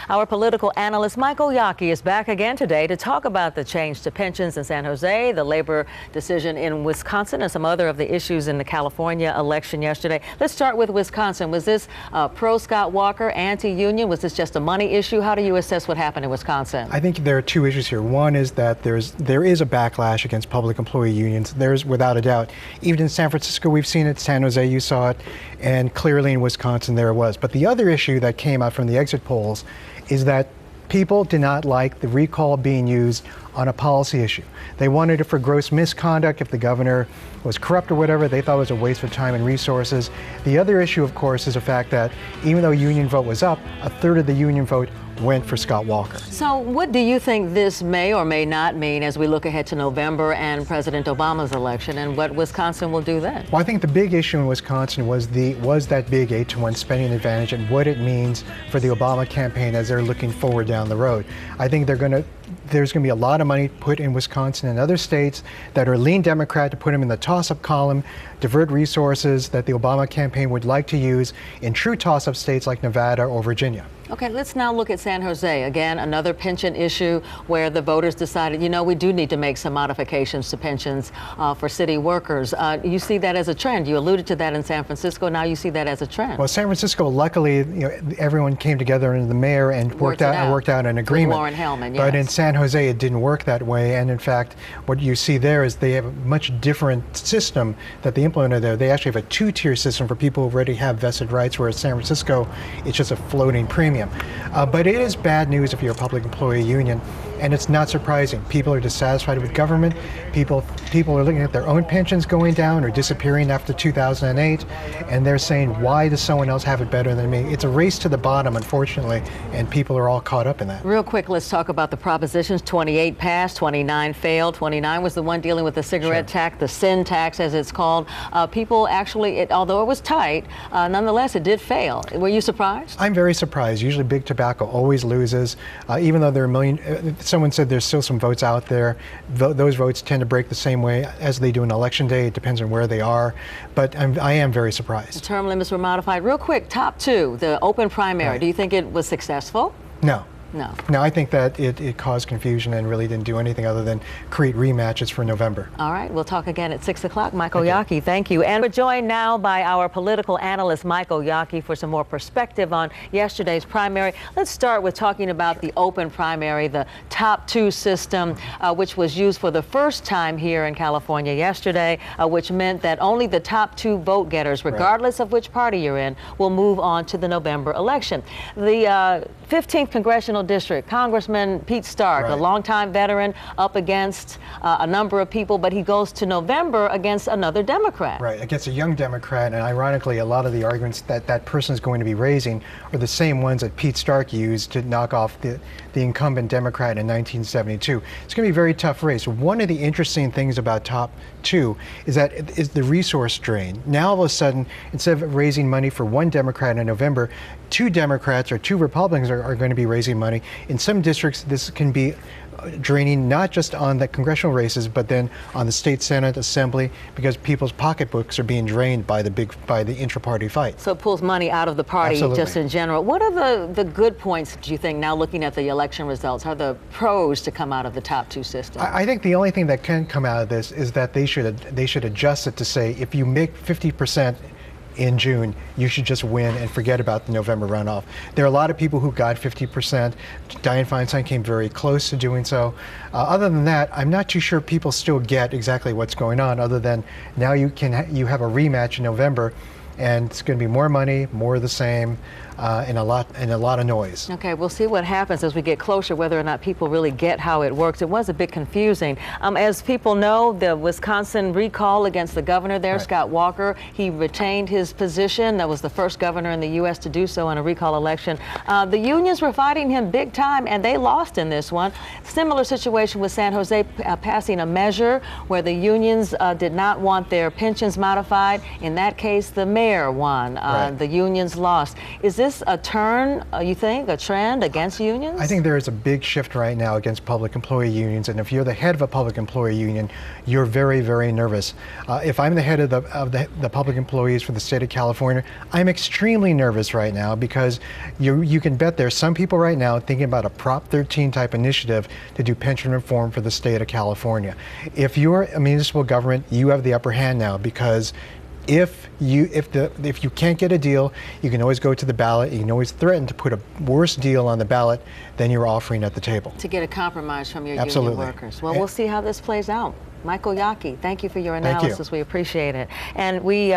Our political analyst Michael Yaki is back again today to talk about the change to pensions in San Jose, the labor decision in Wisconsin, and some other of the issues in the California election yesterday. Let's start with Wisconsin. Was this pro-Scott Walker, anti-union? Was this just a money issue? How do you assess what happened in Wisconsin? I think there are two issues here. One is that there is a backlash against public employee unions. There's without a doubt. Even in San Francisco, we've seen it. San Jose, you saw it. And clearly in Wisconsin, there it was. But the other issue that came out from the exit polls is that people did not like the recall being used on a policy issue. They wanted it for gross misconduct. If the governor was corrupt or whatever, they thought it was a waste of time and resources. The other issue, of course, is the fact that even though union vote was up, a third of the union vote went for Scott Walker. So what do you think this may or may not mean as we look ahead to November and President Obama's election, and what Wisconsin will do then? Well, I think the big issue in Wisconsin was that big 8-to-1 spending advantage and what it means for the Obama campaign as they're looking forward down the road. I think there's going to be a lot of money put in Wisconsin and other states that are lean Democrat to put them in the toss-up column, divert resources that the Obama campaign would like to use in true toss-up states like Nevada or Virginia. Okay, let's now look at San Jose. Again, another pension issue where the voters decided, you know, we do need to make some modifications to pensions for city workers. You see that as a trend. You alluded to that in San Francisco. Now you see that as a trend. Well, San Francisco, luckily, everyone came together under the mayor and worked out an agreement. With Warren Hellman, yes. But in San Jose, it didn't work that way. And in fact, what you see there is they have a much different system that they implemented there. They actually have a two-tier system for people who already have vested rights, whereas San Francisco, it's just a floating premium. But it is bad news if you're a public employee union, and it's not surprising. People are dissatisfied with government. People are looking at their own pensions going down or disappearing after 2008, and they're saying, why does someone else have it better than me? It's a race to the bottom, unfortunately, and people are all caught up in that. Real quick, let's talk about the propositions. 28 passed, 29 failed. 29 was the one dealing with the cigarette tax, the sin tax as it's called. People actually, although it was tight, nonetheless, it did fail. Were you surprised? I'm very surprised. Usually big tobacco always loses, even though there are a million. Someone said there's still some votes out there. Those votes tend to break the same way as they do in election day. It depends on where they are, but I am very surprised. The term limits were modified. Real quick, top two, the open primary. Right. Do you think it was successful? No. No, I think that it caused confusion and really didn't do anything other than create rematches for November. All right, we'll talk again at 6 o'clock. Michael Yaki, thank you. And we're joined now by our political analyst, Michael Yaki, for some more perspective on yesterday's primary. Let's start with talking about the open primary, the top two system, which was used for the first time here in California yesterday, which meant that only the top two vote getters, regardless of which party you're in, will move on to the November election. The 15th Congressional District, Congressman Pete Stark, a longtime veteran, up against a number of people, but he goes to November against another Democrat. Right, against a young Democrat, and ironically, a lot of the arguments that person is going to be raising are the same ones that Pete Stark used to knock off the incumbent Democrat in 1972. It's going to be a very tough race. One of the interesting things about top two is the resource drain. Now, all of a sudden, instead of raising money for one Democrat in November, two Democrats or two Republicans are going to be raising money. In some districts, this can be draining not just on the congressional races, but then on the state Senate, Assembly, because people's pocketbooks are being drained by the intra-party fight. So it pulls money out of the party. Absolutely. Just in general. What are the good points, do you think, now looking at the election results, are the pros to come out of the top two systems? I think the only thing that can come out of this is that they should adjust it to say, if you make 50% in June, you should just win and forget about the November runoff. There are a lot of people who got 50%. Dianne Feinstein came very close to doing so. Other than that, I'm not too sure people still get exactly what's going on, other than now you have a rematch in November, and it's going to be more money, more of the same, and a lot of noise. Okay, we'll see what happens as we get closer, whether or not people really get how it works. It was a bit confusing. As people know, the Wisconsin recall against the governor there, Scott Walker, he retained his position. That was the first governor in the U.S. to do so in a recall election. The unions were fighting him big time, and they lost in this one. Similar situation with San Jose passing a measure where the unions did not want their pensions modified. In that case, the mayor won. The unions lost. Is this this a turn, you think, a trend against unions? I think there is a big shift right now against public employee unions, and if you're the head of a public employee union, you're very, very nervous. If I'm the head of the public employees for the state of California, I'm extremely nervous right now because you can bet there's some people right now thinking about a Prop 13 type initiative to do pension reform for the state of California. If you're a municipal government, you have the upper hand now because if you can't get a deal, you can always go to the ballot. You can always threaten to put a worse deal on the ballot than you're offering at the table. To get a compromise from your Absolutely. union workers. Well, we'll see how this plays out. Michael Yaki, thank you for your analysis. We appreciate it. And we